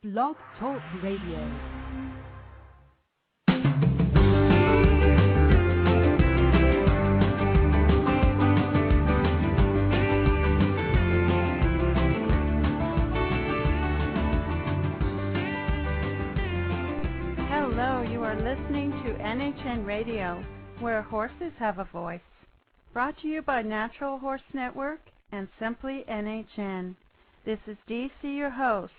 Blog Talk Radio. Hello, you are listening to NHN Radio, where horses have a voice. Brought to you by Natural Horse Network and Simply NHN. This is DC, your host.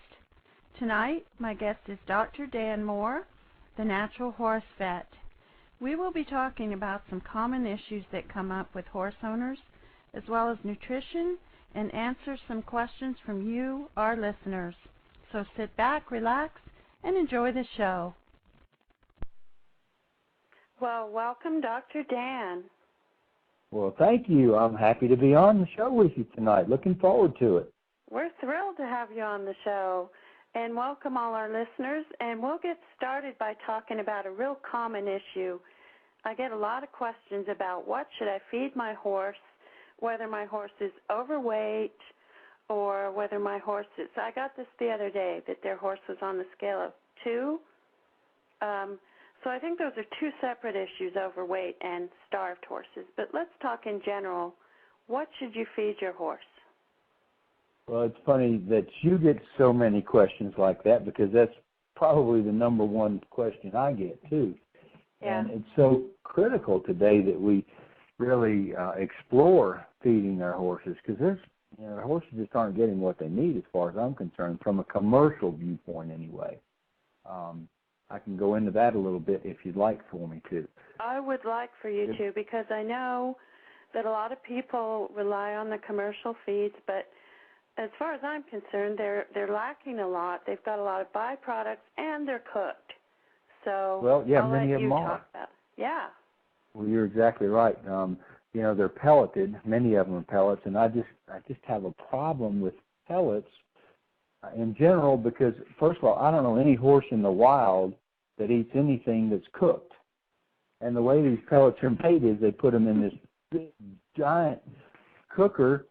Tonight, my guest is Dr. Dan Moore, the Natural Horse Vet. We will be talking about some common issues that come up with horse owners, as well as nutrition, and answer some questions from you, our listeners. So sit back, relax, and enjoy the show. Well, welcome, Dr. Dan. Well, thank you. I'm happy to be on the show with you tonight. Looking forward to it. We're thrilled to have you on the show, and welcome all our listeners. And we'll get started by talking about a real common issue. I get a lot of questions about what should I feed my horse, whether my horse is overweight or whether my horse is. I got this the other day that their horse was on the scale of 2. So I think those are two separate issues, overweight and starved horses. But let's talk in general. What should you feed your horse? Well, it's funny that you get so many questions like that because that's probably the number one question I get, too. Yeah. And it's so critical today that we really explore feeding our horses because our horses just aren't getting what they need as far as I'm concerned, from a commercial viewpoint anyway. I can go into that a little bit if you'd like for me to. I would like for you to, because I know that a lot of people rely on the commercial feeds, but as far as I'm concerned, they're lacking a lot. They've got a lot of byproducts, and they're cooked. So well, yeah, I'll many let of you them talk are. about it. Yeah. Well, you're exactly right. They're pelleted. Many of them are pellets, and I just have a problem with pellets in general because, first of all, I don't know any horse in the wild that eats anything that's cooked. And the way these pellets are made is they put them in this big, giant cooker,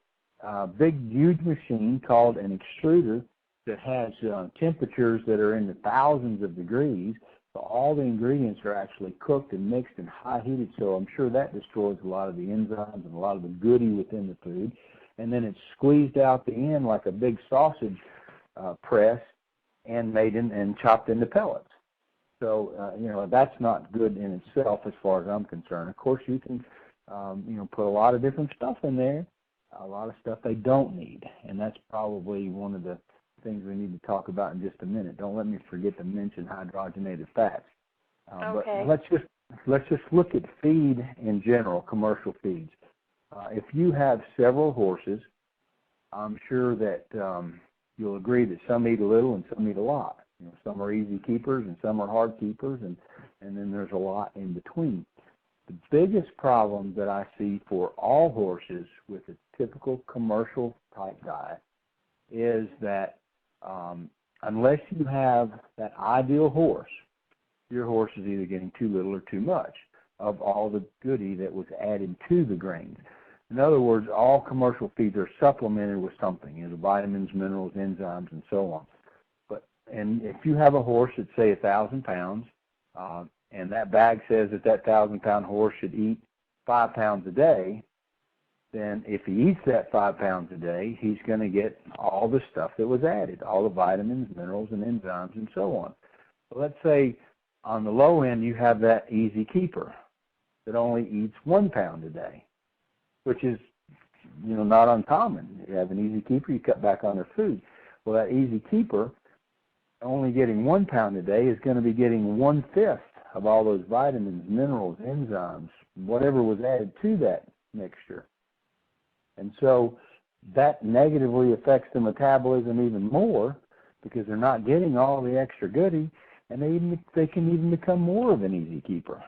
big, huge machine called an extruder that has temperatures that are in the thousands of degrees. So all the ingredients are actually cooked and mixed and high heated. So I'm sure that destroys a lot of the enzymes and a lot of the goodie within the food. And then it's squeezed out the end like a big sausage press and made and chopped into pellets. So, that's not good in itself as far as I'm concerned. Of course, you can, put a lot of different stuff in there, a lot of stuff they don't need. And that's probably one of the things we need to talk about in just a minute. Don't let me forget to mention hydrogenated fats. Okay. But let's just look at feed in general, commercial feeds. If you have several horses, I'm sure that you'll agree that some eat a little and some eat a lot. Some are easy keepers and some are hard keepers, and then there's a lot in between. The biggest problem that I see for all horses with a typical commercial type diet is that unless you have that ideal horse, your horse is either getting too little or too much of all the goodie that was added to the grains. In other words, all commercial feeds are supplemented with something, the vitamins, minerals, enzymes, and so on. And if you have a horse that's, say, 1,000 pounds, and that bag says that 1,000-pound horse should eat 5 pounds a day, then if he eats that 5 pounds a day, he's going to get all the stuff that was added, all the vitamins, minerals, and enzymes, and so on. So let's say on the low end you have that easy keeper that only eats 1 pound a day, which is, not uncommon. You have an easy keeper, you cut back on their food. Well, that easy keeper only getting 1 pound a day is going to be getting 1/5 of all those vitamins, minerals, enzymes, whatever was added to that mixture. And so that negatively affects the metabolism even more because they're not getting all the extra goodie, and they can even become more of an easy keeper.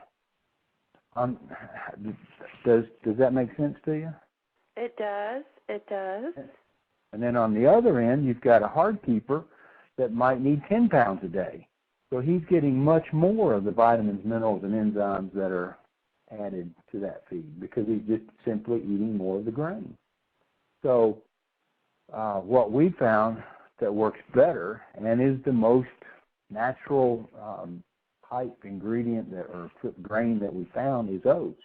Does that make sense to you? It does. It does. And then on the other end, you've got a hard keeper that might need 10 pounds a day. So he's getting much more of the vitamins, minerals, and enzymes that are added to that feed because he's just simply eating more of the grain. So what we found that works better and is the most natural type ingredient or grain that we found is oats.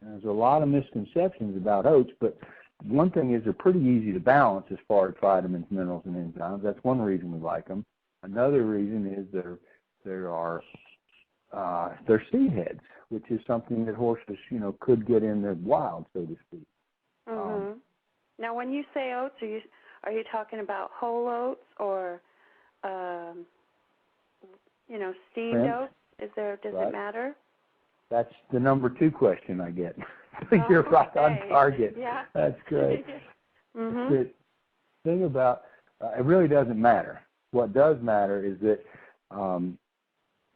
And there's a lot of misconceptions about oats, but one thing is they're pretty easy to balance as far as vitamins, minerals, and enzymes. That's one reason we like them. Another reason is they're seed heads, which is something that horses, could get in the wild, so to speak. Mm-hmm. Now, when you say oats, are you talking about whole oats or, steamed Crimped. oats? Does Right. it matter? That's the number 2 question I get. You're right on target. Yeah. That's great. Mm-hmm. The thing about it really doesn't matter. What does matter is that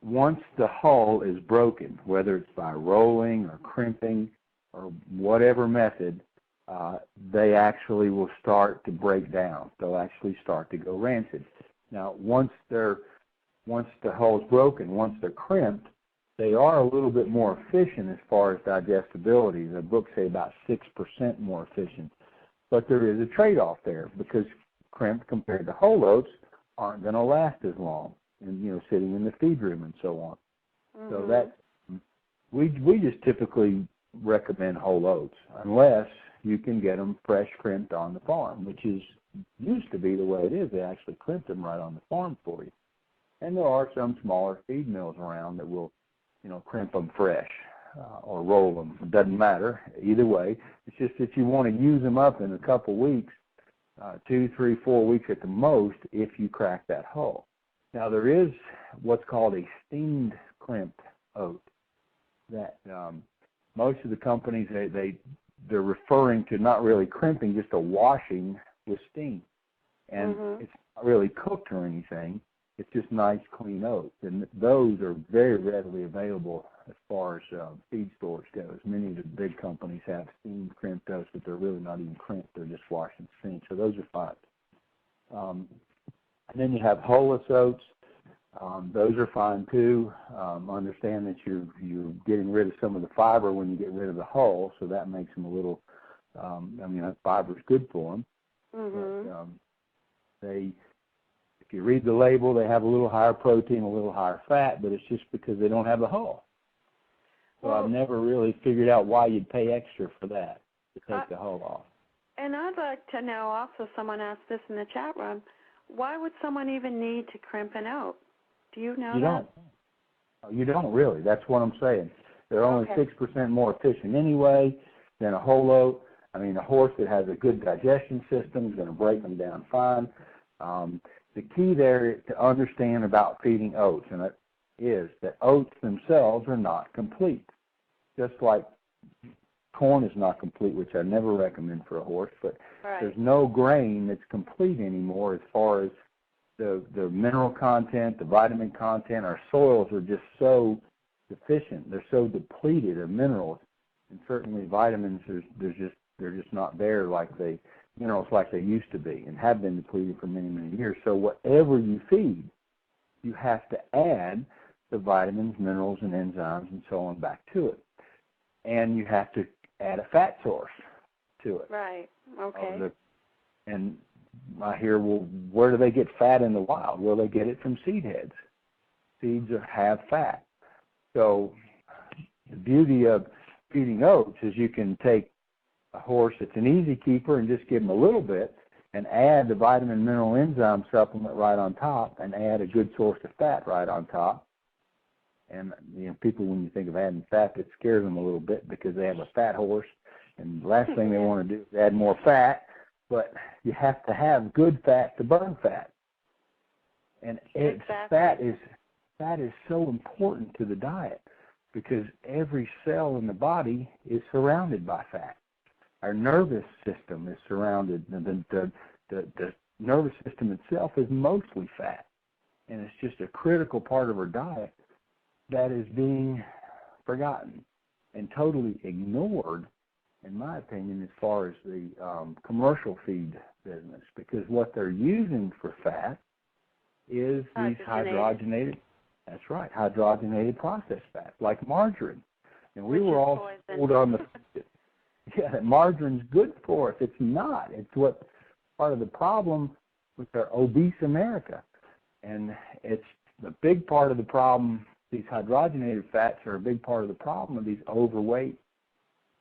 once the hull is broken, whether it's by rolling or crimping or whatever method, they actually will start to break down. They'll actually start to go rancid. Now, once the hull's broken, once they're crimped, they are a little bit more efficient as far as digestibility. The books say about 6% more efficient. But there is a trade-off there because crimped compared to whole oats aren't going to last as long, and sitting in the feed room and so on. Mm-hmm. So that we just typically recommend whole oats unless you can get them fresh crimped on the farm, which used to be the way it is. They actually crimp them right on the farm for you. And there are some smaller feed mills around that will crimp them fresh or roll them. It doesn't matter. Either way, it's just that you want to use them up in a couple weeks, 2, 3, 4 weeks at the most if you crack that hull. Now, there is what's called a steamed crimped oat that most of the companies, they're referring to not really crimping, just a washing with steam. And it's not really cooked or anything. It's just nice, clean oats. And those are very readily available as far as feed stores goes. Many of the big companies have steamed crimped oats, but they're really not even crimped. They're just washed and steamed. So those are fine. And then you have hulless oats. Those are fine too. Understand that you're getting rid of some of the fiber when you get rid of the hull, so that makes them a little, that fiber's good for them. Mm-hmm. But if you read the label, they have a little higher protein, a little higher fat, but it's just because they don't have the hull. So I've never really figured out why you'd pay extra for that, to take the hull off. And I'd like to know also, someone asked this in the chat room, why would someone even need to crimp an oat? Do you know that? You don't really. That's what I'm saying. They're only 6% more efficient anyway than a whole oat. I mean, a horse that has a good digestion system is going to break them down fine. The key there to understand about feeding oats, and it is that oats themselves are not complete. Just like corn is not complete, which I never recommend for a horse, but there's no grain that's complete anymore as far as the mineral content, the vitamin content. Our soils are just so deficient. They're so depleted of minerals, and certainly vitamins, they're just not there like minerals like they used to be and have been depleted for many, many years. So whatever you feed, you have to add the vitamins, minerals, and enzymes and so on back to it. And you have to add a fat source to it. Right, okay. And I hear, well, where do they get fat in the wild? Well, they get it from seed heads. Seeds have fat. So the beauty of feeding oats is you can take a horse that's an easy keeper and just give them a little bit and add the vitamin, mineral, enzyme supplement right on top and add a good source of fat right on top. And people, when you think of adding fat, it scares them a little bit because they have a fat horse, and the last thing they want to do is add more fat. But you have to have good fat to burn fat, and fat is so important to the diet because every cell in the body is surrounded by fat. Our nervous system is surrounded. The nervous system itself is mostly fat, and it's just a critical part of our diet that is being forgotten and totally ignored, in my opinion, as far as the commercial feed business, because what they're using for fat is these hydrogenated, hydrogenated processed fats, like margarine. And we were all told on that margarine's good for us. It's not. It's what part of the problem with our obese America. And it's a big part of the problem. These hydrogenated fats are a big part of the problem of these overweight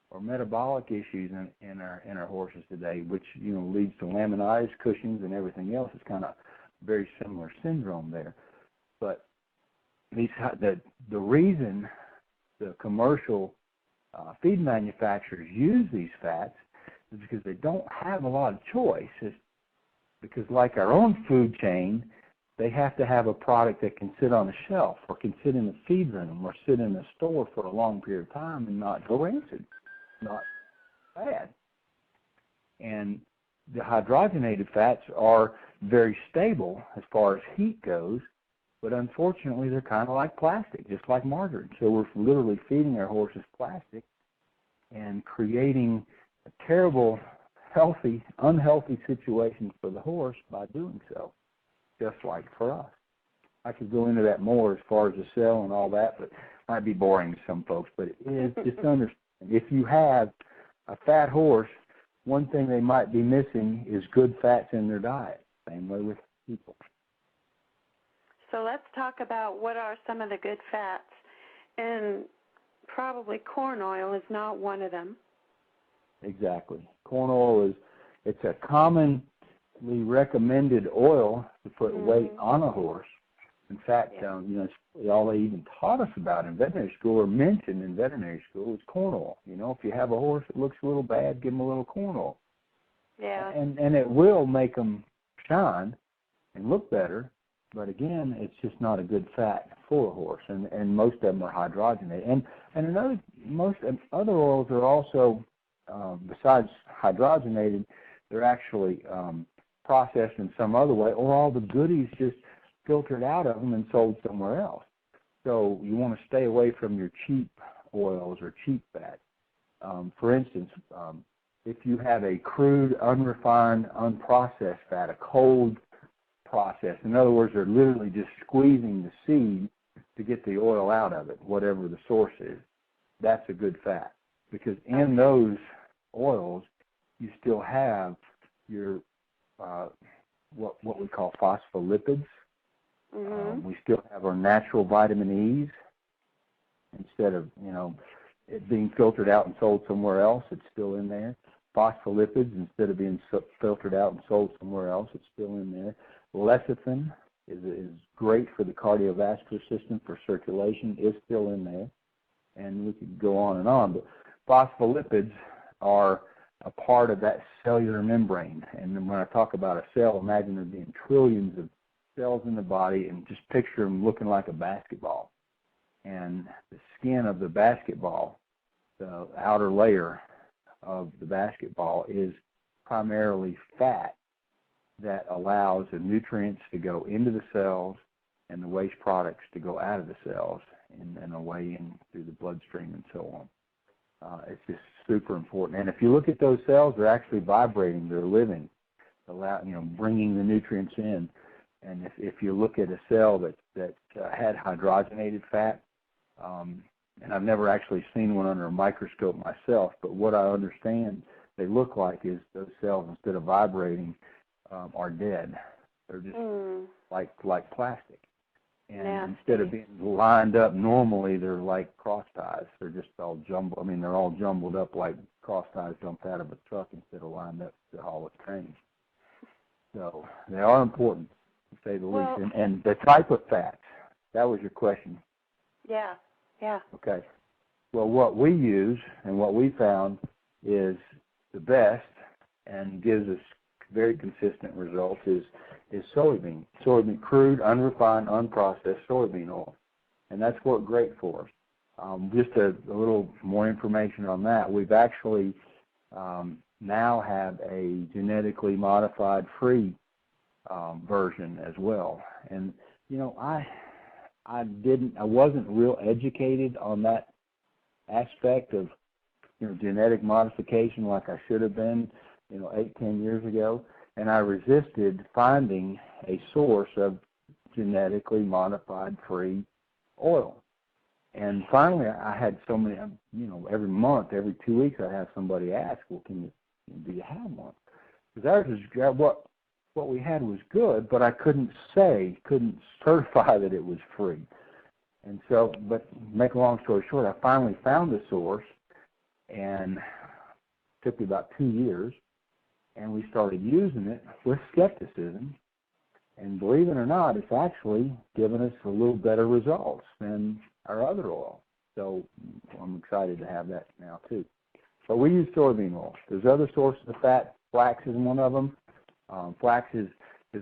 or metabolic issues in our horses today, which leads to laminitis, Cushing's, and everything else. It's kind of very similar syndrome there. But the reason the commercial feed manufacturers use these fats is because they don't have a lot of choice. It's because like our own food chain, they have to have a product that can sit on a shelf or can sit in a feed room or sit in a store for a long period of time and not go rancid, not bad. And the hydrogenated fats are very stable as far as heat goes, but unfortunately they're kind of like plastic, just like margarine. So we're literally feeding our horses plastic and creating a terrible, unhealthy situation for the horse by doing so, just like for us. I could go into that more as far as the cell and all that, but it might be boring to some folks. But it is just understand, if you have a fat horse, one thing they might be missing is good fats in their diet. Same way with people. So let's talk about what are some of the good fats. And probably corn oil is not one of them. Exactly. Corn oil it's a commonly recommended oil to put weight on a horse. In fact, all they even taught us about in veterinary school or mentioned in veterinary school is corn oil. If you have a horse that looks a little bad, give them a little corn oil. Yeah. And it will make them shine and look better, but again, it's just not a good fat for a horse, and most of them are hydrogenated. And most other oils are also, besides hydrogenated, they're actually processed in some other way, or all the goodies just filtered out of them and sold somewhere else. So you want to stay away from your cheap oils or cheap fats. For instance, if you have a crude, unrefined, unprocessed fat, a cold process, in other words, they're literally just squeezing the seed to get the oil out of it, whatever the source is, that's a good fat. Because in those oils, you still have your what we call phospholipids. We still have our natural vitamin E's. Instead of it being filtered out and sold somewhere else, it's still in there. Phospholipids, instead of being filtered out and sold somewhere else, it's still in there. Lecithin is great for the cardiovascular system, for circulation, is still in there. And we could go on and on. But phospholipids are a part of that cellular membrane. And when I talk about a cell, imagine there being trillions of cells in the body, and just picture them looking like a basketball. And the skin of the basketball, the outer layer of the basketball, is primarily fat that allows the nutrients to go into the cells and the waste products to go out of the cells and away in through the bloodstream and so on. It's just super important. And if you look at those cells, they're actually vibrating, they're living, bringing the nutrients in. And if you look at a cell that had hydrogenated fat, and I've never actually seen one under a microscope myself, but what I understand they look like is those cells, instead of vibrating, are dead. They're just like plastic. And instead of being lined up normally, they're like cross ties. They're just all jumbled. They're all jumbled up like cross ties jumped out of a truck instead of lined up to haul a train. So they are important, to say the least. And the type of fats, that was your question. Yeah. Okay. Well, what we use and what we found is the best and gives us very consistent results is soybean crude, unrefined, unprocessed soybean oil, and that's worked great for us. Just a little more information on that. We've actually now have a genetically modified free version as well, and I wasn't real educated on that aspect of genetic modification like I should have been 8-10 years ago, and I resisted finding a source of genetically modified free oil. And finally, I had so many, every month, every 2 weeks, I have somebody ask, well, do you have one? Because ours is what we had was good, but I couldn't certify that it was free. And so, but make a long story short, I finally found the source, and it took me about 2 years, and we started using it with skepticism. And believe it or not, it's actually given us a little better results than our other oil. So I'm excited to have that now too. But we use soybean oil. There's other sources of fat. Flax is one of them. Flax is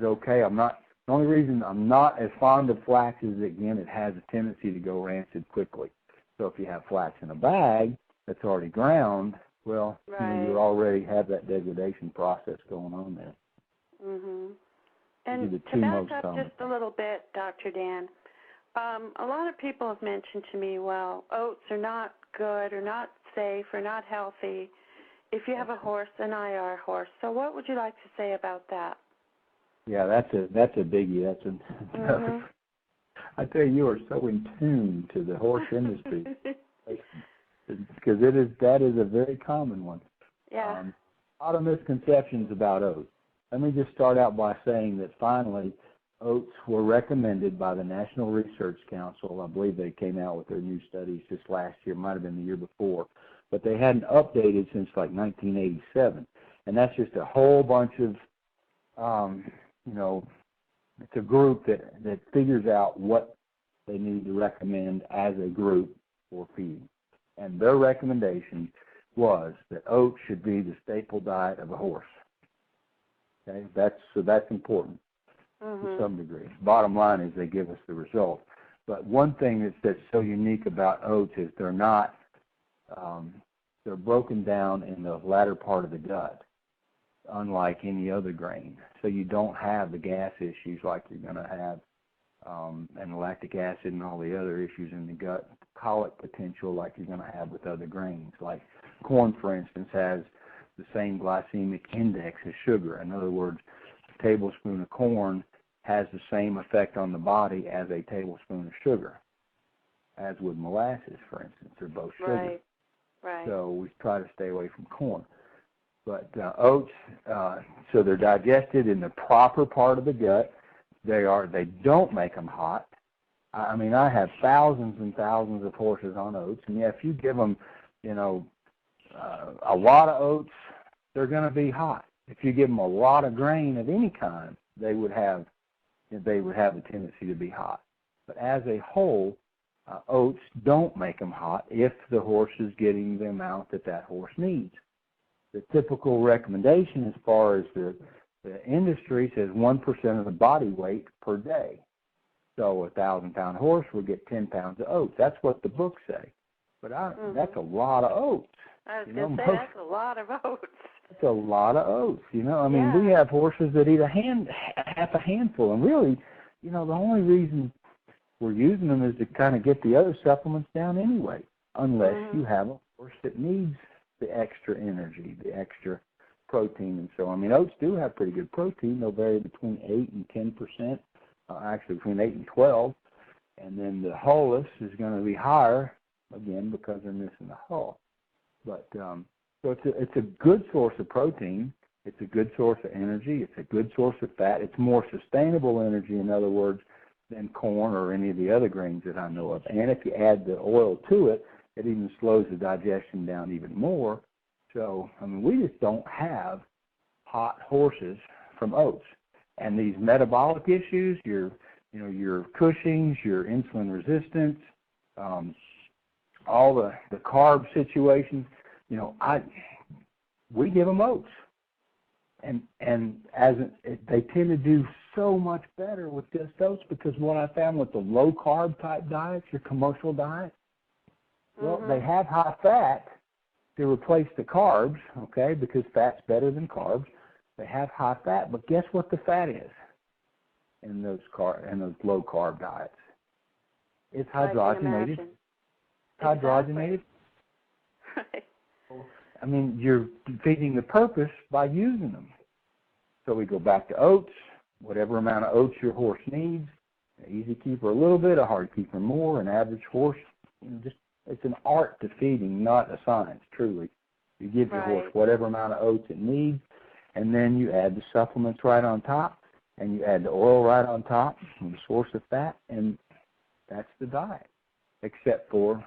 okay. The only reason I'm not as fond of flax is, again, it has a tendency to go rancid quickly. So if you have flax in a bag that's already ground, well, right. You already have that degradation process going on there. Mhm. And the to two back most up common. just a little bit, Dr. Dan, a lot of people have mentioned to me, well, oats are not good or not safe or not healthy if you have a horse, an IR horse. So what would you like to say about that? Yeah, that's a biggie. I tell you are so in tune to the horse industry because that is a very common one. Yeah. A lot of misconceptions about oats. Let me just start out by saying that finally oats were recommended by the National Research Council. I believe they came out with their new studies just last year, might have been the year before, but they hadn't updated since like 1987. And that's just a whole bunch of, it's a group that figures out what they need to recommend as a group for feeding. And their recommendation was that oats should be the staple diet of a horse. Okay, that's important to some degree. Bottom line is they give us the result. But one thing that's so unique about oats is they're not, they're broken down in the latter part of the gut, unlike any other grain. So you don't have the gas issues like you're going to have, and the lactic acid and all the other issues in the gut, colic potential like you're going to have with other grains. Like corn, for instance, has the same glycemic index as sugar. In other words, a tablespoon of corn has the same effect on the body as a tablespoon of sugar, as would molasses, for instance. They're both sugar. Right. So we try to stay away from corn. But oats, so they're digested in the proper part of the gut. They don't make them hot. I mean, I have thousands and thousands of horses on oats, and if you give them, a lot of oats, they're going to be hot. If you give them a lot of grain of any kind, they would have a tendency to be hot. But as a whole, oats don't make them hot if the horse is getting the amount that horse needs. The typical recommendation as far as the industry says 1% of the body weight per day. So a 1,000-pound horse will get 10 pounds of oats. That's what the books say. But that's a lot of oats. I was going to say that's a lot of oats. It's a lot of oats. I mean, we have horses that eat half a handful, and really, the only reason we're using them is to kind of get the other supplements down anyway, unless you have a horse that needs the extra energy, the extra protein. And so, I mean, oats do have pretty good protein. They'll vary between 8 and 10%, actually between 8 and 12. And then the hulless is going to be higher, again, because they're missing the hull. But so it's a good source of protein. It's a good source of energy. It's a good source of fat. It's more sustainable energy, in other words, than corn or any of the other grains that I know of. And if you add the oil to it, it even slows the digestion down even more. So, I mean, we just don't have hot horses from oats. And these metabolic issues, your Cushing's, your insulin resistance, all the carb situations, we give them oats. And they tend to do so much better with just oats, because what I found with the low carb type diets, your commercial diet, well, they have high fat to replace the carbs, okay, because fat's better than carbs. They have high fat, but guess what the fat is in those low carb diets? It's hydrogenated. Hydrogenated. Right. I mean, you're defeating the purpose by using them. So we go back to oats, whatever amount of oats your horse needs. An easy keeper a little bit, a hard keeper more. An average horse, it's an art to feeding, not a science, truly. You give your horse whatever amount of oats it needs, and then you add the supplements right on top, and you add the oil right on top, and the source of fat, and that's the diet, except for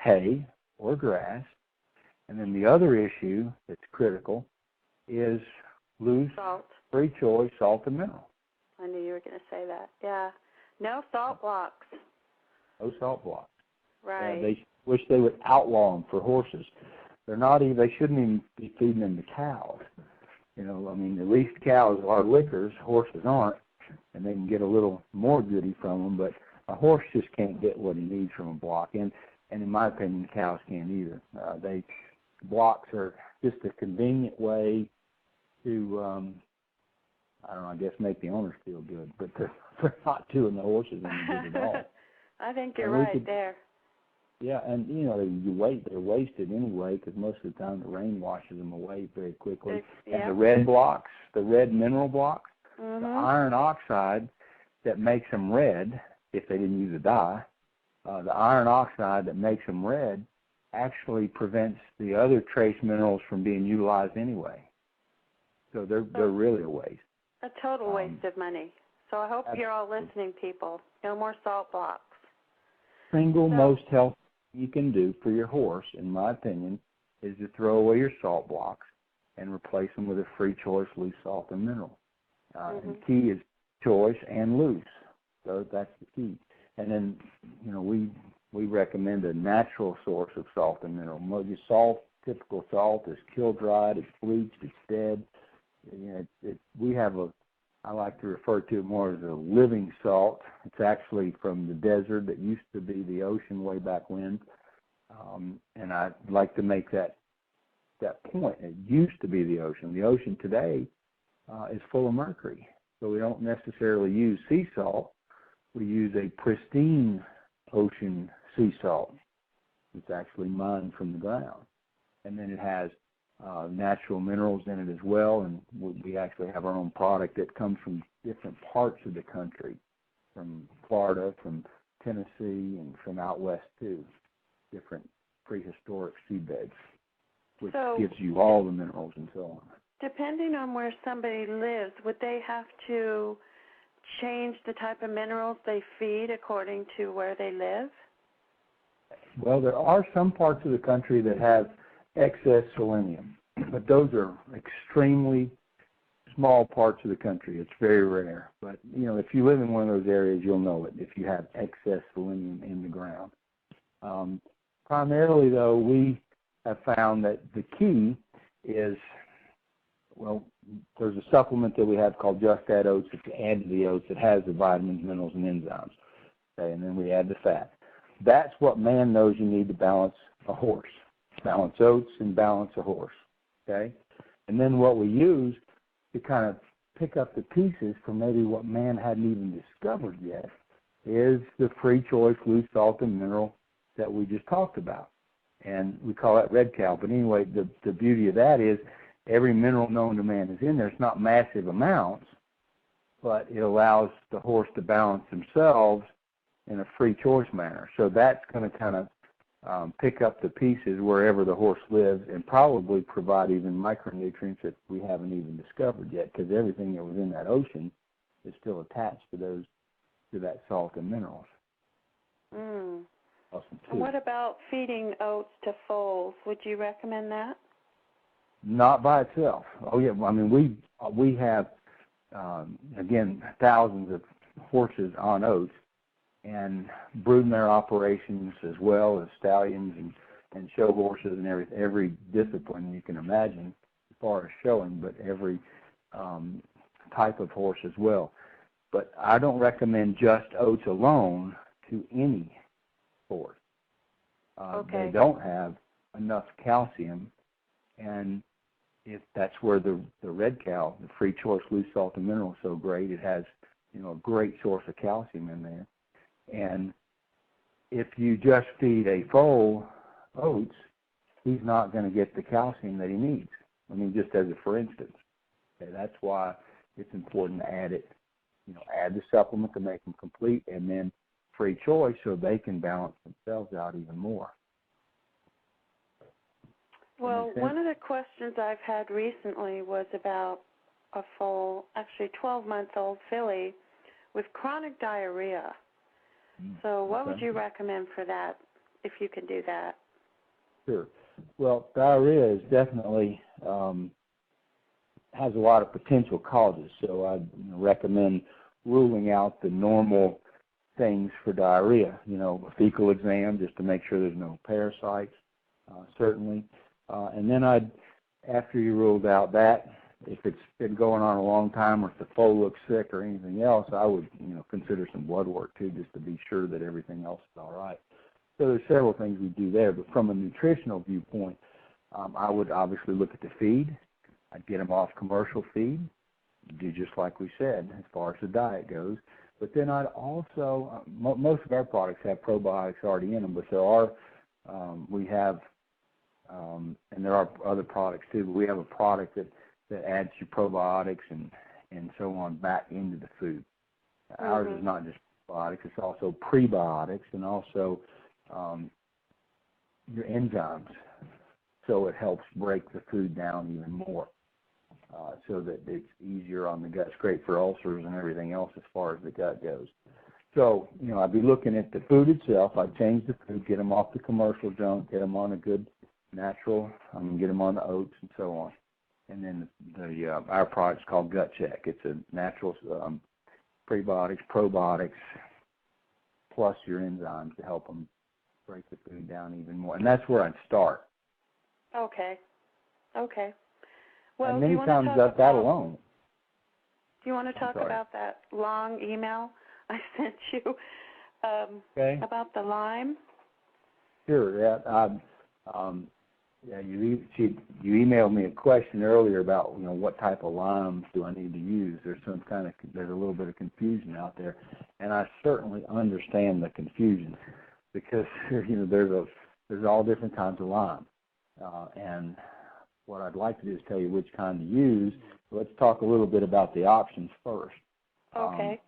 hay or grass. And then the other issue that's critical is loose, Salt. free choice, salt and mineral. I knew you were going to say that. Yeah. No salt blocks. No salt blocks. Right. They wish they would outlaw them for horses. They're not even. They shouldn't even be feeding them to cows. You know, I mean, at least cows are lickers. Horses aren't, and they can get a little more goody from them. But a horse just can't get what he needs from a block, and in my opinion, cows can't either. Blocks are just a convenient way to, I don't know, I guess make the owners feel good, but they're not doing the horses any good at all. I think you're right there. Yeah, and you know they're wasted anyway because most of the time the rain washes them away very quickly. Yeah. And the red blocks, the red mineral blocks, Mm-hmm. the iron oxide that makes them red, if they didn't use a dye, the iron oxide that makes them red actually prevents the other trace minerals from being utilized anyway. So they're really a waste. A total waste of money. So I hope you're all listening, people. No more salt blocks. Most healthy you can do for your horse, in my opinion, is to throw away your salt blocks and replace them with a free choice loose salt and mineral. And the key is choice and loose. So that's the key. And then, you know, we recommend a natural source of salt and mineral. Typical salt is kill dried, it's bleached, it's dead. You know, we have I like to refer to it more as a living salt. It's actually from the desert that used to be the ocean way back when. And I'd like to make that point. It used to be the ocean. The ocean today is full of mercury. So we don't necessarily use sea salt. We use a pristine ocean sea salt. It's actually mined from the ground. And then it has natural minerals in it as well, and we actually have our own product that comes from different parts of the country, from Florida, from Tennessee, and from out west too, different prehistoric seabeds, which gives you all the minerals and so on. Depending on where somebody lives, would they have to change the type of minerals they feed according to where they live? Well, there are some parts of the country that have excess selenium, but those are extremely small parts of the country. It's very rare. But, you know, if you live in one of those areas, you'll know it if you have excess selenium in the ground. Primarily, though, we have found that the key is, well, there's a supplement that we have called Just Add Oats that you add to the oats that has the vitamins, minerals, and enzymes. Okay, and then we add the fat. That's what man knows you need to balance a horse. Balance oats and balance a horse, okay? And then what we use to kind of pick up the pieces from maybe what man hadn't even discovered yet is the free choice loose salt and mineral that we just talked about. And we call that red cow. But anyway, the beauty of that is every mineral known to man is in there. It's not massive amounts, but it allows the horse to balance themselves in a free choice manner. So that's going to kind of pick up the pieces wherever the horse lives and probably provide even micronutrients that we haven't even discovered yet, because everything that was in that ocean is still attached to that salt and minerals. Awesome. And what about feeding oats to foals? Would you recommend that? Not by itself. Oh yeah, I mean we have again thousands of horses on oats, and broodmare operations as well as stallions and show horses and every discipline you can imagine as far as showing, but every type of horse as well. But I don't recommend just oats alone to any horse. Okay. They don't have enough calcium, and if that's where the red cow, the free choice loose salt and mineral, is so great. It has, you know, a great source of calcium in there. And if you just feed a foal oats, he's not going to get the calcium that he needs. I mean, just as a for instance. Okay, that's why it's important to add it, you know, add the supplement to make them complete, and then free choice so they can balance themselves out even more. Well, one of the questions I've had recently was about a full, actually 12-month-old filly with chronic diarrhea. So what would you recommend for that, if you can do that? Sure. Well, diarrhea is definitely has a lot of potential causes, so I'd recommend ruling out the normal things for diarrhea. A fecal exam just to make sure there's no parasites, certainly. And then after you ruled out that, if it's been going on a long time or if the foal looks sick or anything else, I would consider some blood work too, just to be sure that everything else is all right. So there's several things we do there, but from a nutritional viewpoint, I would obviously look at the feed. I'd get them off commercial feed, do just like we said as far as the diet goes. But then I'd also, most of our products have probiotics already in them, but there are, we have, and there are other products too, but we have a product that adds your probiotics and so on back into the food. Ours is not just probiotics, it's also prebiotics and also your enzymes. So it helps break the food down even more so that it's easier on the gut. It's great for ulcers and everything else as far as the gut goes. So, I'd be looking at the food itself. I'd change the food, get them off the commercial junk, get them on a good natural, get them on the oats and so on. And then our product's called Gut Check. It's a natural prebiotics, probiotics, plus your enzymes to help them break the food down even more. And that's where I'd start. Okay. Well, and many times that alone. Do you want to talk about that long email I sent you about the Lyme? Sure. Yeah. You emailed me a question earlier about what type of limes do I need to use. There's a little bit of confusion out there, and I certainly understand the confusion because there's all different kinds of lime, and what I'd like to do is tell you which kind to use. Let's talk a little bit about the options first. Okay.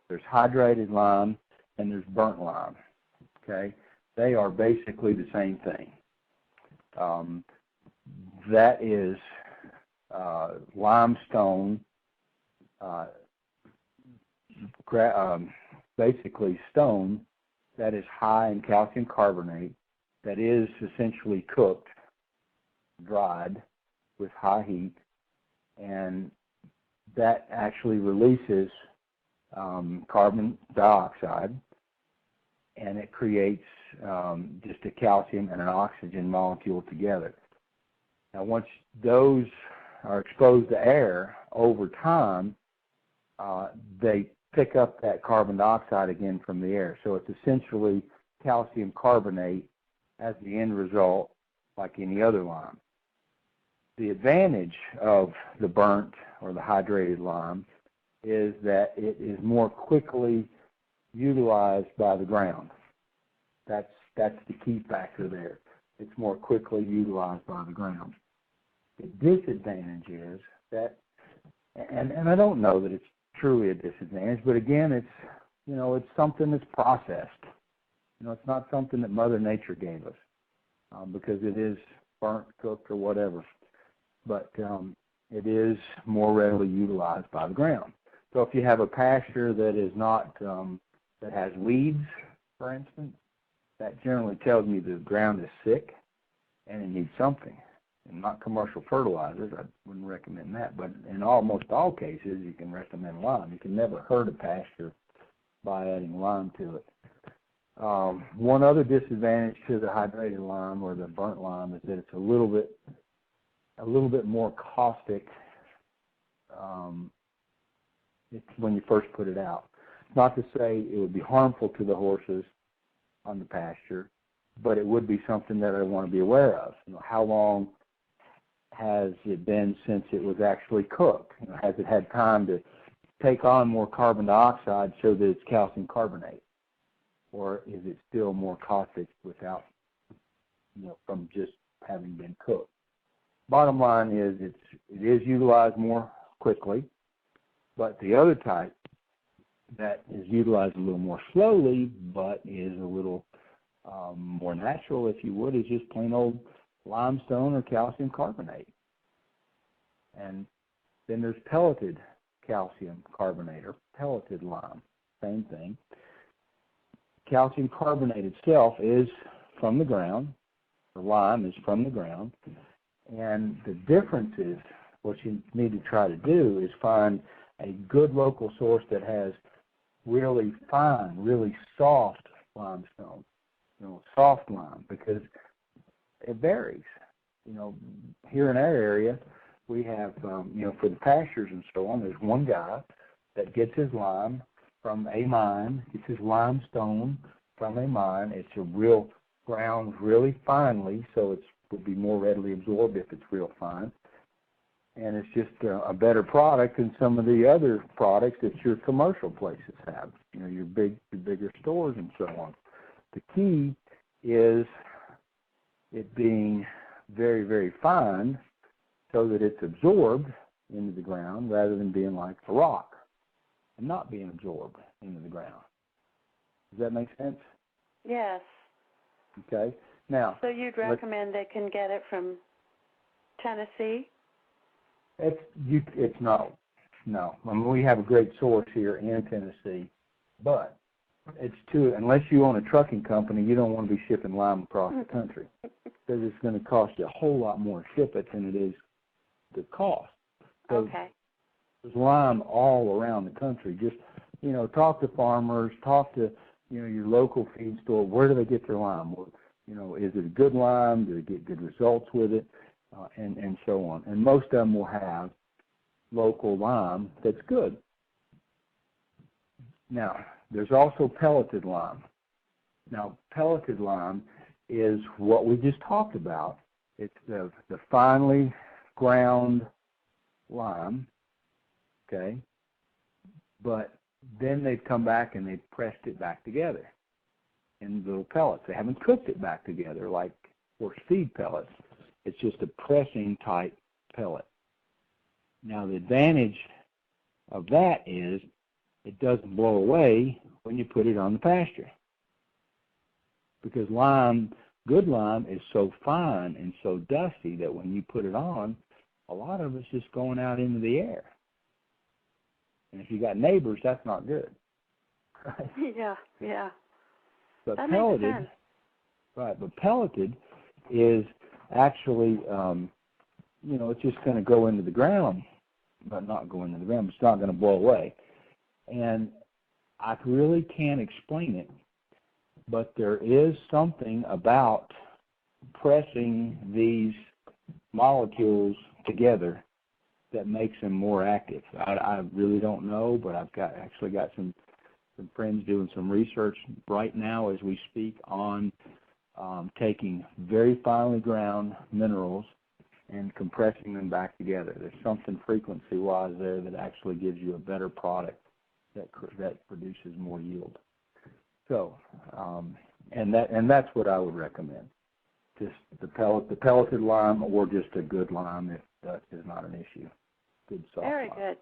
There's hydrated lime and there's burnt lime. Okay, they are basically the same thing. That is limestone, basically stone that is high in calcium carbonate, that is essentially cooked, dried with high heat, and that actually releases carbon dioxide, and it creates just a calcium and an oxygen molecule together. Now, once those are exposed to air over time, they pick up that carbon dioxide again from the air. So it's essentially calcium carbonate as the end result, like any other lime. The advantage of the burnt or the hydrated lime is that it is more quickly utilized by the ground. That's the key factor there. It's more quickly utilized by the ground. The disadvantage is that, and I don't know that it's truly a disadvantage, but again, it's something that's processed. It's not something that Mother Nature gave us because it is burnt, cooked, or whatever. But it is more readily utilized by the ground. So if you have a pasture that is not that has weeds, for instance, that generally tells me the ground is sick and it needs something. And not commercial fertilizers, I wouldn't recommend that. But in almost all cases, you can recommend lime. You can never hurt a pasture by adding lime to it. One other disadvantage to the hydrated lime or the burnt lime is that it's a little bit more caustic when you first put it out. Not to say it would be harmful to the horses on the pasture, but it would be something that I want to be aware of. How long has it been since it was actually cooked? Has it had time to take on more carbon dioxide so that it's calcium carbonate? Or is it still more caustic without, from just having been cooked? Bottom line is it is utilized more quickly, but the other type that is utilized a little more slowly but is a little more natural, if you would, is just plain old limestone or calcium carbonate. And Then there's pelleted calcium carbonate or pelleted lime. Same thing. Calcium carbonate itself is from the ground. The lime is from the ground. And the difference is what you need to try to do is find a good local source that has really fine, really soft limestone, soft lime, because it varies. Here in our area, we have, for the pastures and so on, there's one guy that gets his lime from a mine, gets his limestone from a mine. It's a real ground really finely, so it would be more readily absorbed if it's real fine. And it's just a better product than some of the other products that your commercial places have, your bigger stores and so on. The key is it being very, very fine so that it's absorbed into the ground rather than being like a rock and not being absorbed into the ground. Does that make sense? Yes. Okay. Now, so you'd recommend they can get it from Tennessee? It's no. I mean, we have a great source here in Tennessee, but it's unless you own a trucking company, you don't want to be shipping lime across the country because it's going to cost you a whole lot more to ship it than it is the cost. So okay. There's lime all around the country. Just talk to farmers, talk to your local feed store. Where do they get their lime? Is it a good lime? Do they get good results with it? And so on. And most of them will have local lime that's good. Now, there's also pelleted lime. Now, pelleted lime is what we just talked about. It's the finely ground lime, okay? But then they've come back and they've pressed it back together in little pellets. They haven't cooked it back together like horse feed pellets. It's just a pressing type pellet. Now the advantage of that is it doesn't blow away when you put it on the pasture. Because good lime is so fine and so dusty that when you put it on, a lot of it's just going out into the air. And if you got neighbors, that's not good. Right? Yeah. But that pelleted, makes sense. right? But pelleted is actually, it's just going to go into the ground, but not go into the ground. It's not going to blow away. And I really can't explain it, but there is something about pressing these molecules together that makes them more active. I really don't know, but I've actually got some friends doing some research right now as we speak on taking very finely ground minerals and compressing them back together. There's something frequency-wise there that actually gives you a better product that produces more yield. So, and that's what I would recommend. Just the pelleted lime, or just a good lime if that is not an issue. Good soft Very lime. good.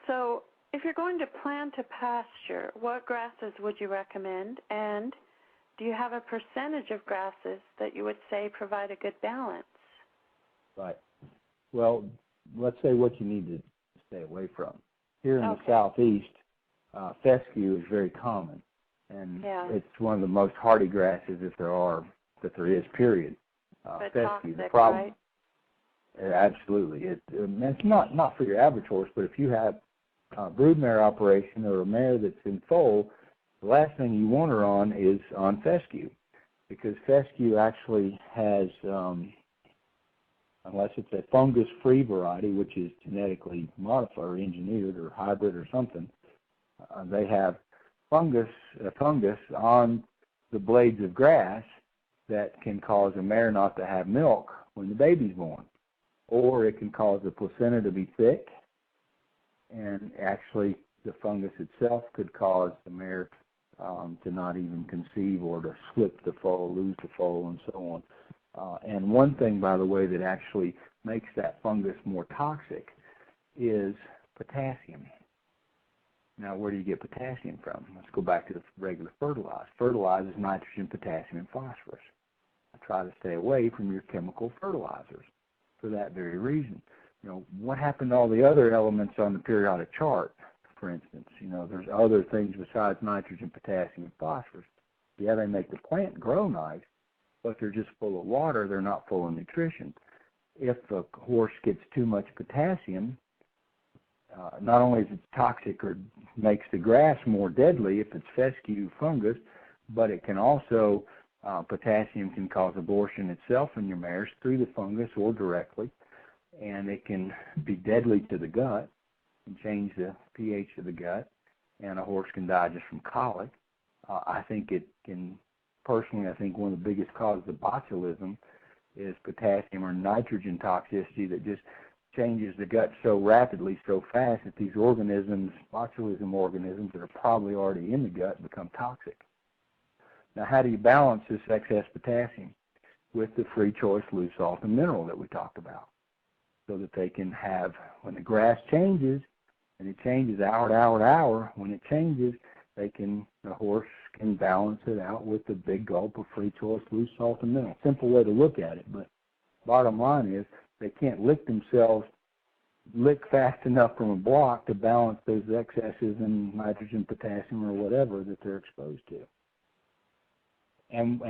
So, if you're going to plant a pasture, what grasses would you recommend? And do you have a percentage of grasses that you would say provide a good balance? Right. Well, let's say what you need to stay away from. Here in the southeast, fescue is very common, and it's one of the most hardy grasses that there is. Period. But fescue. toxic, The problem, right? Absolutely. It's not for your average horse, but if you have a broodmare operation or a mare that's in foal, the last thing you want her on is on fescue, because fescue actually has, unless it's a fungus-free variety, which is genetically modified or engineered or hybrid or something, they have fungus on the blades of grass that can cause a mare not to have milk when the baby's born. Or it can cause the placenta to be thick, and actually the fungus itself could cause the mare to not even conceive or to slip the foal, lose the foal, and so on. And one thing, by the way, that actually makes that fungus more toxic is potassium. Now, where do you get potassium from? Let's go back to the regular fertilizer. Fertilizer is nitrogen, potassium, and phosphorus. I try to stay away from your chemical fertilizers for that very reason. what happened to all the other elements on the periodic chart, for instance? There's other things besides nitrogen, potassium, and phosphorus. Yeah, they make the plant grow nice, but they're just full of water. They're not full of nutrition. If a horse gets too much potassium, not only is it toxic or makes the grass more deadly if it's fescue fungus, but it can also, potassium can cause abortion itself in your mares through the fungus or directly, and it can be deadly to the gut and change the pH of the gut, and a horse can die just from colic. I think it can, personally, I think one of the biggest causes of botulism is potassium or nitrogen toxicity that just changes the gut so rapidly, so fast that these organisms, botulism organisms that are probably already in the gut, become toxic. Now, how do you balance this excess potassium? With the free choice loose salt and mineral that we talked about, so that they can have, when the grass changes, and it changes hour to hour to hour, when it changes, the horse can balance it out with a big gulp of free choice loose salt and mineral. Simple way to look at it, but bottom line is they can't lick fast enough from a block to balance those excesses in nitrogen, potassium, or whatever that they're exposed to. And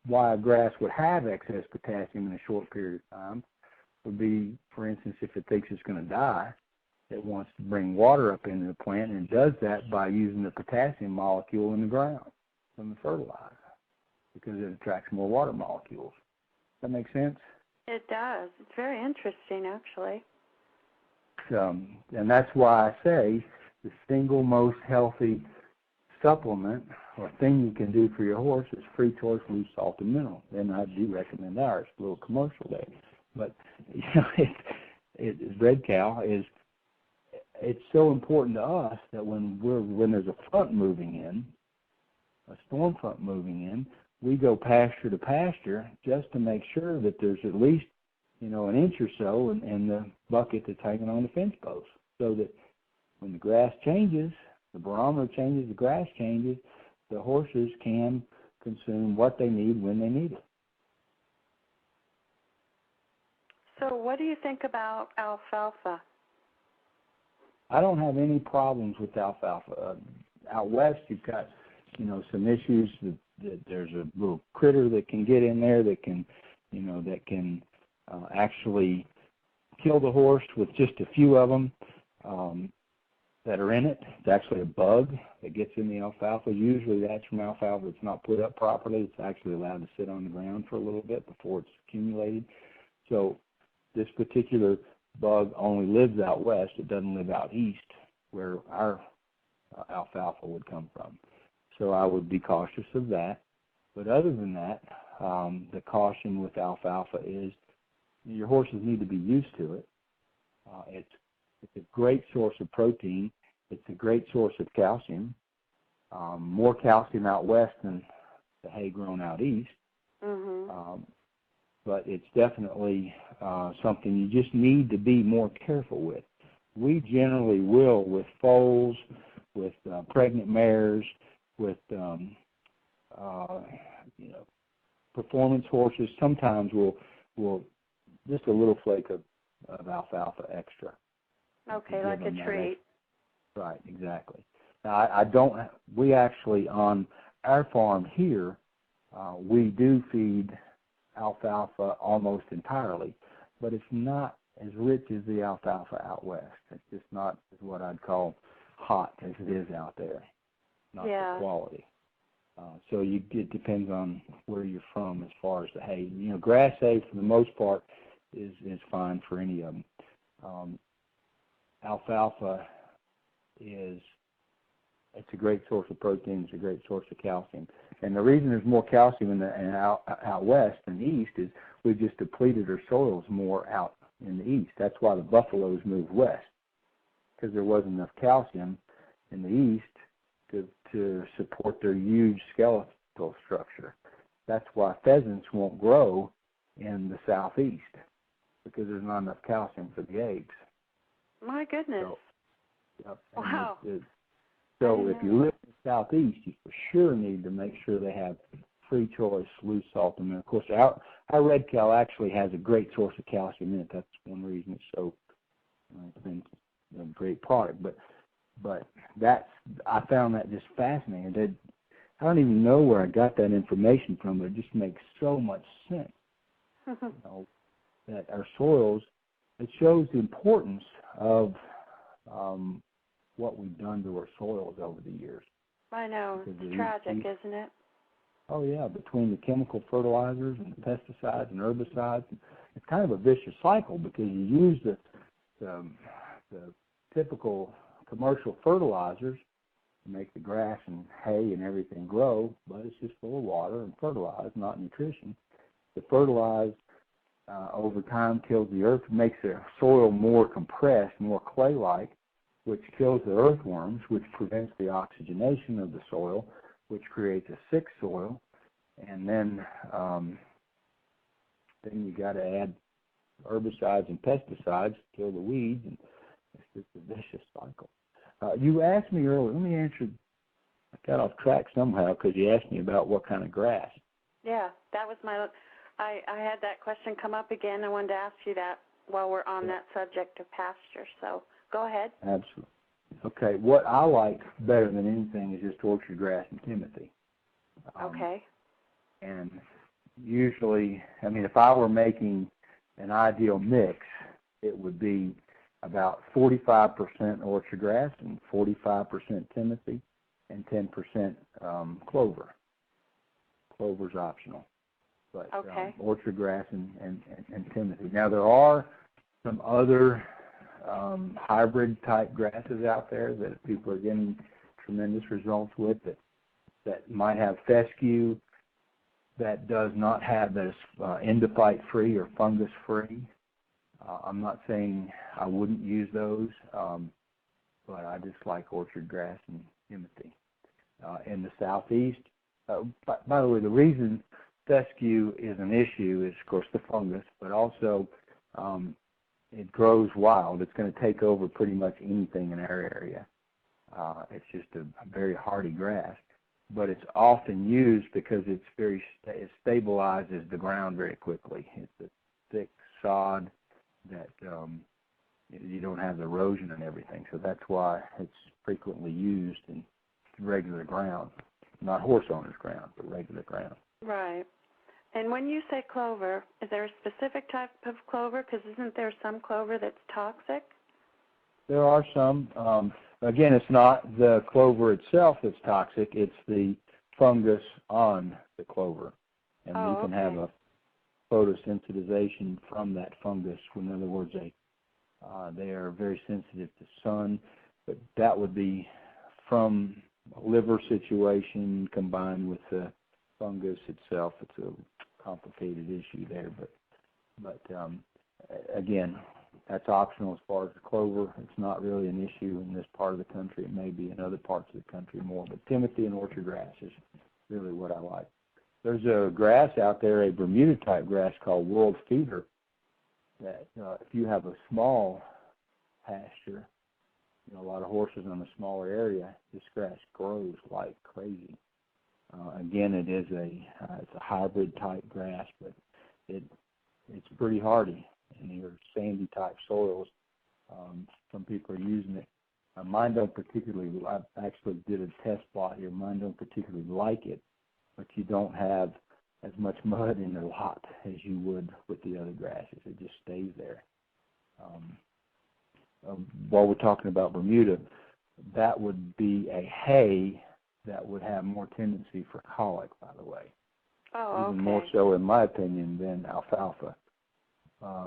why a grass would have excess potassium in a short period of time would be, for instance, if it thinks it's going to die, it wants to bring water up into the plant, and it does that by using the potassium molecule in the ground from the fertilizer, because it attracts more water molecules. Does that make sense? It does. It's very interesting, actually. And that's why I say the single most healthy supplement or thing you can do for your horse is free choice loose salt and mineral. And I do recommend ours. A little commercial there, but Red Cow is. It's so important to us that when there's a front moving in, a storm front moving in, we go pasture to pasture just to make sure that there's at least, an inch or so in the bucket that's hanging on the fence post, so that when the grass changes, the barometer changes, the grass changes, the horses can consume what they need when they need it. So what do you think about alfalfa? I don't have any problems with alfalfa. Out west, you've got, some issues. That there's a little critter that can get in there that can, actually kill the horse with just a few of them that are in it. It's actually a bug that gets in the alfalfa. Usually that's from alfalfa that's not put up properly. It's actually allowed to sit on the ground for a little bit before it's accumulated. So this particular bug only lives out west. It doesn't live out east where our alfalfa would come from. So I would be cautious of that. But other than that, the caution with alfalfa is your horses need to be used to it. It's a great source of protein. It's a great source of calcium. More calcium out west than the hay grown out east. Mm-hmm. But it's definitely something you just need to be more careful with. We generally will, with foals, with pregnant mares, with performance horses. Sometimes we'll just a little flake of alfalfa extra. Okay, like a treat. Right, exactly. Now we actually on our farm here, we do feed alfalfa almost entirely, but it's not as rich as the alfalfa out west. It's just not as what I'd call hot as it is out there, not the quality. So it depends on where you're from as far as the hay. Grass hay for the most part is fine for any of them. Alfalfa it's a great source of protein. It's a great source of calcium. And the reason there's more calcium out west than the east is we've just depleted our soils more out in the east. That's why the buffaloes moved west, because there wasn't enough calcium in the east to support their huge skeletal structure. That's why pheasants won't grow in the southeast, because there's not enough calcium for the eggs. My goodness. So, yep. Wow. So if you live in the southeast, you for sure need to make sure they have free choice, loose salt and milk. Of course, our red cow actually has a great source of calcium in it. That's one reason it's so it's been a great product. But I found that just fascinating. I don't even know where I got that information from, but it just makes so much sense. That our soils, it shows the importance of what we've done to our soils over the years. I know. It's tragic, isn't it? Oh, yeah, between the chemical fertilizers and the pesticides and herbicides. It's kind of a vicious cycle because you use the typical commercial fertilizers to make the grass and hay and everything grow, but it's just full of water and fertilized, not nutrition. The fertilized over time kills the earth, makes the soil more compressed, more clay-like, which kills the earthworms, which prevents the oxygenation of the soil, which creates a sick soil, and then you got to add herbicides and pesticides to kill the weeds, and it's just a vicious cycle. You asked me earlier. Let me answer. I got off track somehow because you asked me about what kind of grass. Yeah, that was my. I had that question come up again. I wanted to ask you that while we're on that subject of pasture. So go ahead. Absolutely. Okay, what I like better than anything is just orchard grass and timothy. Okay. And usually, I mean, if I were making an ideal mix, it would be about 45% orchard grass and 45% timothy and 10% clover. Clover's optional. But orchard grass and timothy. Now, there are some other hybrid type grasses out there that people are getting tremendous results with that might have fescue, that does not have, that is endophyte free or fungus free. I'm not saying I wouldn't use those, but I just like orchard grass and timothy. In the southeast, by the way, the reason fescue is an issue is, of course, the fungus, but also it grows wild. It's going to take over pretty much anything in our area. It's just a very hardy grass, but it's often used because it stabilizes the ground very quickly. It's a thick sod that you don't have the erosion and everything, so that's why it's frequently used in regular ground, not horse owners' ground, but regular ground. Right. And when you say clover, is there a specific type of clover? Because isn't there some clover that's toxic? There are some. Again, it's not the clover itself that's toxic. It's the fungus on the clover. And you can have a photosensitization from that fungus. In other words, they are very sensitive to sun. But that would be from a liver situation combined with the fungus itself. It's a complicated issue there, but again, that's optional as far as the clover. It's not really an issue in this part of the country. It may be in other parts of the country more, but timothy and orchard grass is really what I like. There's a grass out there, a Bermuda type grass called World Feeder, that if you have a small pasture, a lot of horses in a smaller area, this grass grows like crazy. Again, it's a hybrid type grass, but it's pretty hardy in your sandy type soils. Some people are using it. Mine don't particularly. I actually did a test plot here. Mine don't particularly like it, but you don't have as much mud in the lot as you would with the other grasses. It just stays there. While we're talking about Bermuda, that would be a hay that would have more tendency for colic, by the way. Even more so, in my opinion, than alfalfa.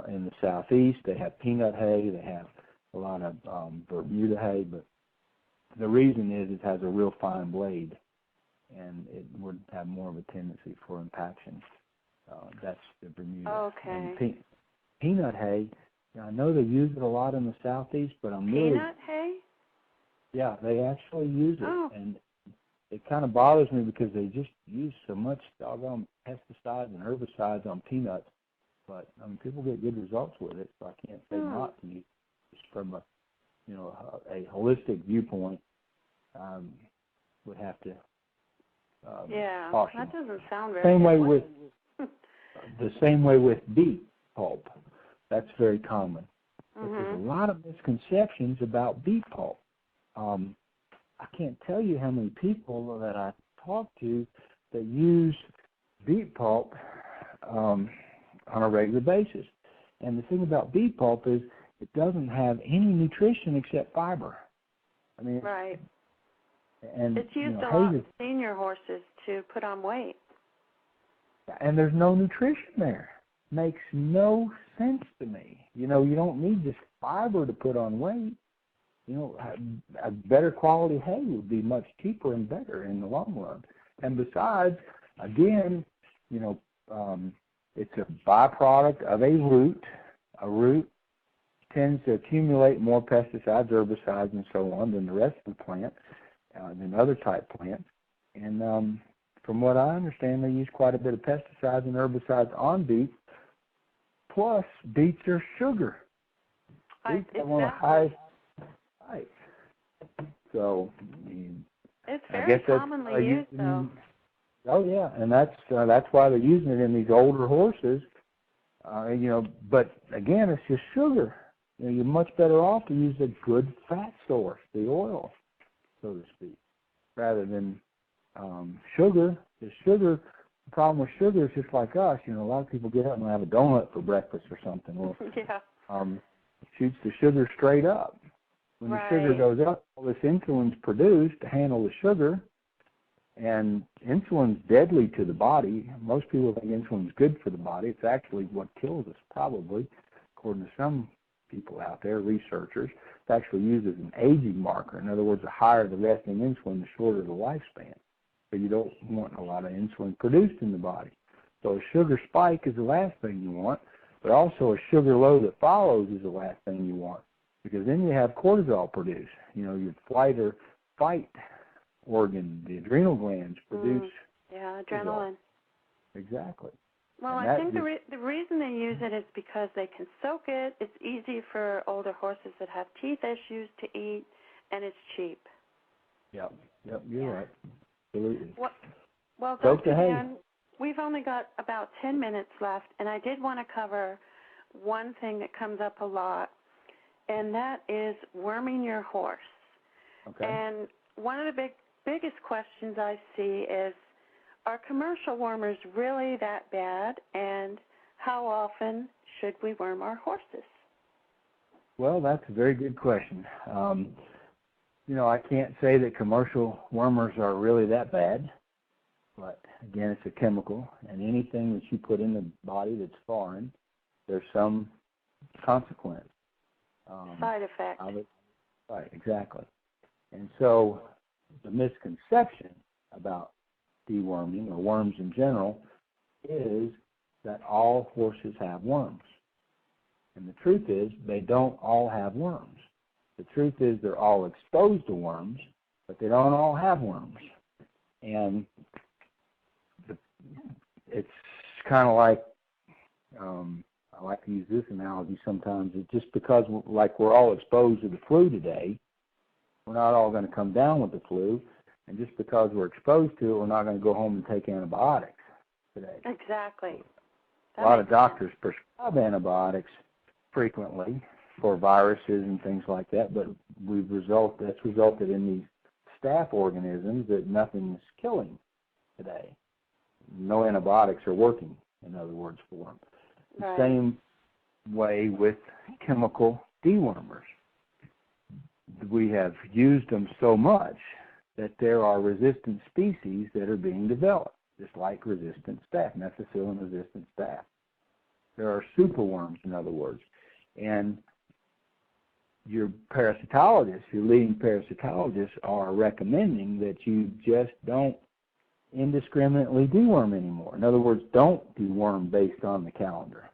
In the southeast, they have peanut hay. They have a lot of Bermuda hay, but the reason is it has a real fine blade, and it would have more of a tendency for impaction. That's the Bermuda. Okay. Peanut hay, I know they use it a lot in the southeast, but Peanut hay? Yeah, they actually use it, and it kind of bothers me because they just use so much doggone pesticides and herbicides on peanuts. But people get good results with it, so I can't say not to use it. Just from a holistic viewpoint, would have to Yeah, caution. that doesn't sound very Same good. way with the same way with beet pulp. That's very common. But there's a lot of misconceptions about beet pulp. I can't tell you how many people that I talk to that use beet pulp on a regular basis. And the thing about beet pulp is it doesn't have any nutrition except fiber. I mean, right. And it's used a hay lot in senior horses to put on weight. And there's no nutrition there. Makes no sense to me. You don't need this fiber to put on weight. A better quality hay would be much cheaper and better in the long run. And besides, again, it's a byproduct of a root. A root tends to accumulate more pesticides, herbicides, and so on than the rest of the plant, than other type plants. And from what I understand, they use quite a bit of pesticides and herbicides on beets. Plus, beets are sugar. Beets have one of the highest. Right. So, it's I very guess that's commonly used, though. Oh yeah, and that's why they're using it in these older horses. But again, it's just sugar. You're much better off to use a good fat source, the oil, so to speak, rather than sugar. The problem with sugar is just like us. A lot of people get up and have a donut for breakfast or something. Well, yeah. It shoots the sugar straight up. When right. the sugar goes up, all this insulin's produced to handle the sugar, and insulin's deadly to the body. Most people think insulin's good for the body. It's actually what kills us, probably, according to some people out there, researchers. It's actually used as an aging marker. In other words, the higher the resting insulin, the shorter the lifespan. So you don't want a lot of insulin produced in the body. So a sugar spike is the last thing you want, but also a sugar low that follows is the last thing you want, because then you have cortisol produced. Your flight or fight organ, the adrenal glands produce. Yeah, adrenaline. Exactly. Well, and I think the reason they use it is because they can soak it. It's easy for older horses that have teeth issues to eat, and it's cheap. Yep, you're right. Absolutely. Well, Dr. Dan, we've only got about 10 minutes left, and I did want to cover one thing that comes up a lot, and that is worming your horse. Okay. And one of the biggest questions I see is, are commercial wormers really that bad, and how often should we worm our horses? Well, that's a very good question. I can't say that commercial wormers are really that bad, but again, it's a chemical, and anything that you put in the body that's foreign, there's some consequence. Side effect. Of it. Right, exactly. And so the misconception about deworming, or worms in general, is that all horses have worms. And the truth is, they don't all have worms. The truth is, they're all exposed to worms, but they don't all have worms. And it's kind of like, I like to use this analogy sometimes, it's just because we're all exposed to the flu today, we're not all going to come down with the flu. And just because we're exposed to it, we're not going to go home and take antibiotics today. Exactly. A lot of doctors prescribe antibiotics frequently for viruses and things like that, but that's resulted in these staph organisms that nothing's killing today. No antibiotics are working, in other words, for them. Right. The same way with chemical dewormers. We have used them so much that there are resistant species that are being developed, just like resistant staph, methicillin-resistant staph. There are superworms, in other words. And your parasitologists, your leading parasitologists, are recommending that you just don't indiscriminately deworm anymore. In other words, don't deworm based on the calendar,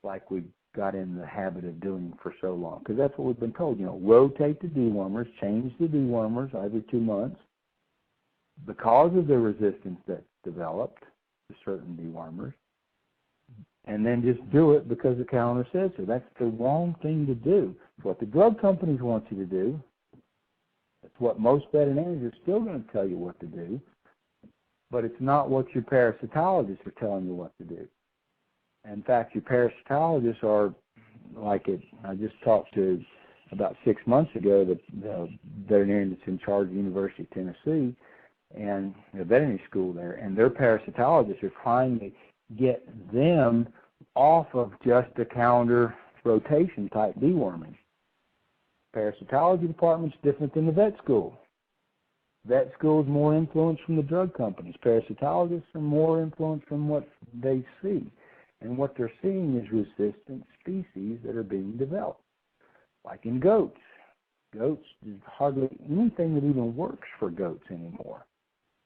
like we got in the habit of doing for so long, because that's what we've been told. Rotate the dewormers, change the dewormers every 2 months because of the resistance that's developed to certain dewormers, and then just do it because the calendar says so. That's the wrong thing to do. It's what the drug companies want you to do. That's what most veterinarians are still going to tell you what to do. but it's not what your parasitologists are telling you what to do. In fact, your parasitologists are like it. I just talked to about 6 months ago the veterinarian that's in charge of the University of Tennessee and the veterinary school there, and their parasitologists are trying to get them off of just a calendar rotation type deworming. Parasitology department's different than the vet school. Vet school is more influenced from the drug companies. Parasitologists are more influenced from what they see. And what they're seeing is resistant species that are being developed. Like in goats. Goats, there's hardly anything that even works for goats anymore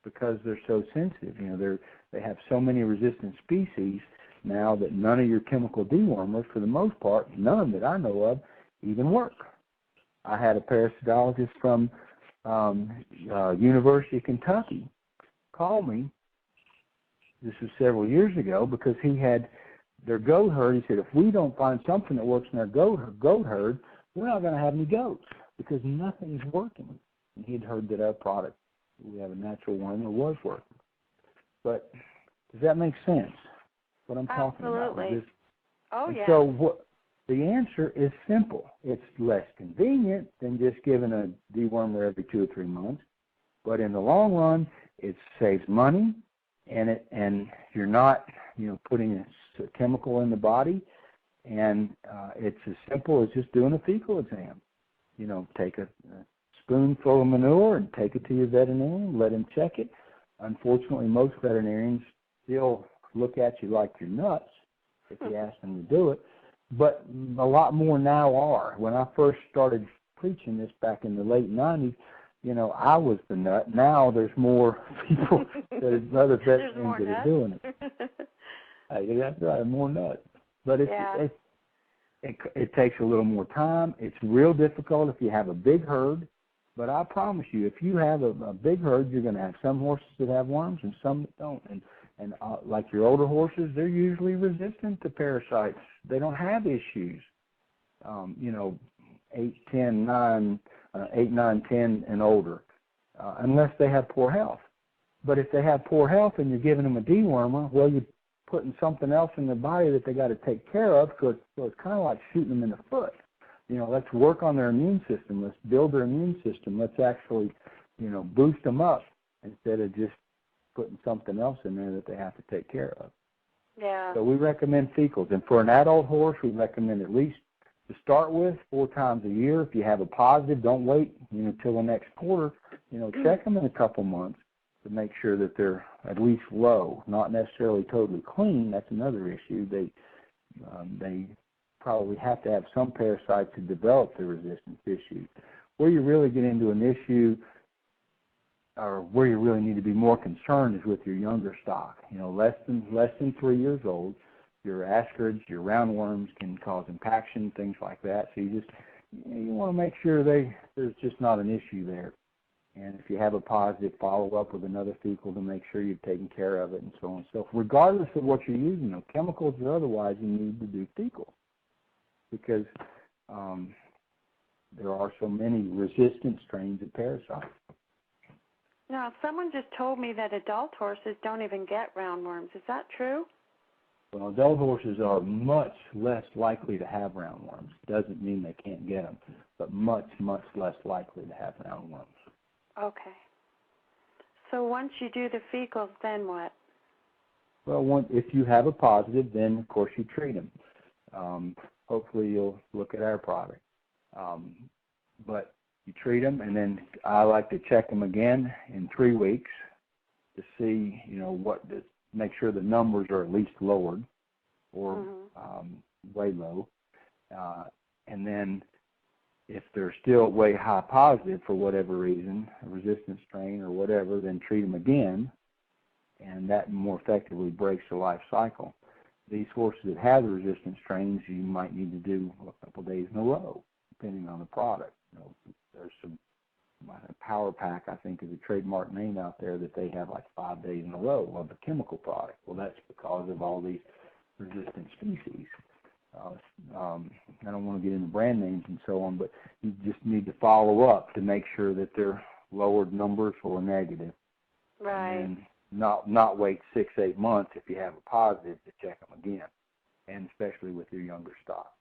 because they're so sensitive. You know, they have so many resistant species now that none of your chemical dewormers, for the most part, none that I know of, even work. I had a parasitologist from University of Kentucky call me. This was several years ago because he had their goat herd. He said, if we don't find something that works in our goat herd, we're not going to have any goats because nothing's working. And he'd heard that our product, we have a natural one that was working. But does that make sense? What I'm talking about? Absolutely. Oh, yeah. So the answer is simple. It's less convenient than just giving a dewormer every 2 or 3 months, but in the long run, it saves money, and you're not, putting a chemical in the body, and it's as simple as just doing a fecal exam. Take a spoonful of manure and take it to your veterinarian, let him check it. Unfortunately, most veterinarians still look at you like you're nuts if you ask them to do it, but a lot more now are. When I first started preaching this back in the late 90s, I was the nut. Now there's more people, there's other veterinarians that are doing it. That's right, more nuts. But it takes a little more time. It's real difficult if you have a big herd. But I promise you, if you have a big herd, you're going to have some horses that have worms and some that don't. And like your older horses, they're usually resistant to parasites. They don't have issues. 8, 9, 10, and older, unless they have poor health. But if they have poor health and you're giving them a dewormer, well, you're putting something else in their body that they got to take care of, so it's kind of like shooting them in the foot. Let's work on their immune system. Let's build their immune system. Let's actually, boost them up instead of just putting something else in there that they have to take care of. Yeah. So we recommend fecals. And for an adult horse, we recommend at least to start with 4 times a year. If you have a positive, don't wait, till the next quarter. Check them in a couple months to make sure that they're at least low, not necessarily totally clean. That's another issue. They probably have to have some parasites to develop the resistance issue. Where you really get into an issue, or where you really need to be more concerned, is with your younger stock. Less than 3 years old. Your ascarids, your roundworms can cause impaction, things like that. So you want to make sure there's just not an issue there. And if you have a positive, follow up with another fecal to make sure you've taken care of it, and so on and so forth. Regardless of what you're using, chemicals or otherwise, you need to do fecal because there are so many resistant strains of parasites. Now, someone just told me that adult horses don't even get roundworms. Is that true? Well, adult horses are much less likely to have roundworms. Doesn't mean they can't get them, but much, much less likely to have roundworms. Okay. So once you do the fecals, then what? Well, if you have a positive, then, of course, you treat them. Hopefully you'll look at our product. But you treat them, and then I like to check them again in 3 weeks to see, make sure the numbers are at least lowered or way low. And then if they're still way high positive for whatever reason, a resistant strain or whatever, then treat them again, and that more effectively breaks the life cycle. These horses that have the resistant strains, you might need to do a couple days in a row, depending on the product. There's some Power Pack, I think, is a trademark name out there that they have like 5 days in a row of a chemical product. Well, that's because of all these resistant species. I don't want to get into brand names and so on, but you just need to follow up to make sure that they're lowered numbers or negative. Right. And not wait 6-8 months if you have a positive to check them again, and especially with your younger stock.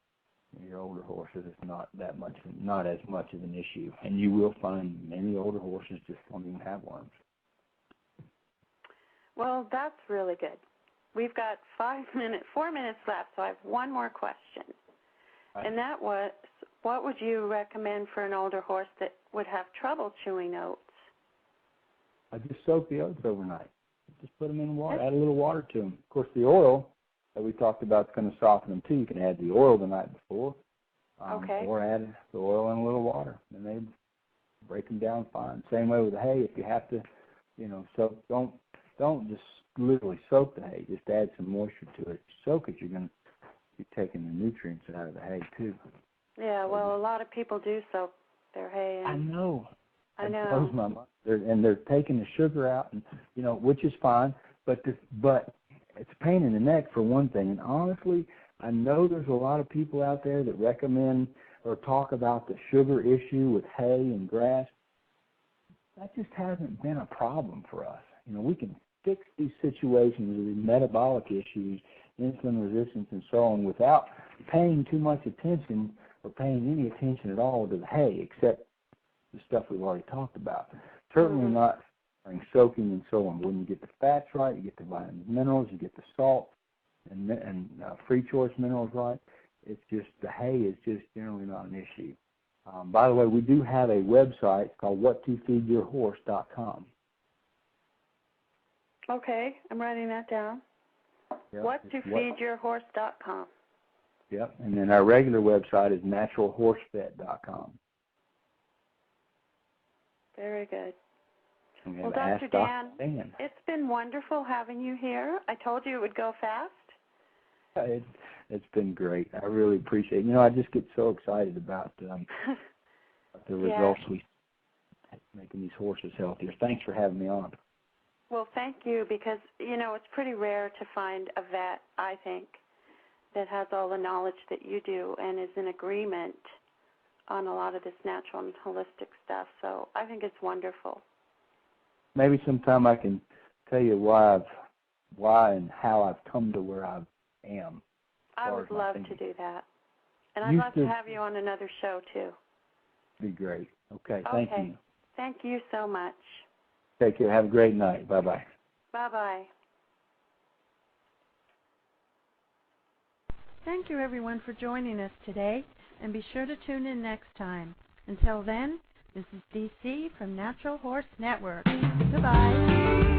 Your older horses, it's not as much of an issue, and you will find many older horses just don't even have worms. Well, that's really good. We've got 4 minutes left, so I have one more question. Right. And that was, what would you recommend for an older horse that would have trouble chewing oats? I just soak the oats overnight. Just put them in water, add a little water to them. Of course, the oil that we talked about is going to soften them too. You can add the oil the night before, or add the oil and a little water, and they break them down fine. Same way with the hay. If you have to, soak, don't just literally soak the hay. Just add some moisture to it. Soak it, you're going to be taking the nutrients out of the hay too. Yeah, well, a lot of people do soak their hay. I know. I It know. blows my mind. They're taking the sugar out, and which is fine, but it's a pain in the neck for one thing. And honestly, I know there's a lot of people out there that recommend or talk about the sugar issue with hay and grass. That just hasn't been a problem for us. We can fix these situations with these metabolic issues, insulin resistance, and so on, without paying too much attention or paying any attention at all to the hay, except the stuff we've already talked about. Certainly not soaking and so on. When you get the fats right, you get the vitamins, minerals, you get the salt and free choice minerals right. It's just the hay is just generally not an issue. By the way, we do have a website called whattofeedyourhorse.com. Okay, I'm writing that down. Yep, whattofeedyourhorse.com. Yep, and then our regular website is naturalhorsefed.com. Very good. Well, Dr. Dan, it's been wonderful having you here. I told you it would go fast. It's been great. I really appreciate it. I just get so excited about the results we making these horses healthier. Thanks for having me on. Well, thank you, because, it's pretty rare to find a vet, I think, that has all the knowledge that you do and is in agreement on a lot of this natural and holistic stuff. So I think it's wonderful. Maybe sometime I can tell you why and how I've come to where I am. I would love to do that. And I'd love to have you on another show, too. Be great. Okay, thank you. Thank you so much. Take care. Have a great night. Bye-bye. Bye-bye. Thank you, everyone, for joining us today, and be sure to tune in next time. Until then, this is DC from Natural Horse Network. Goodbye.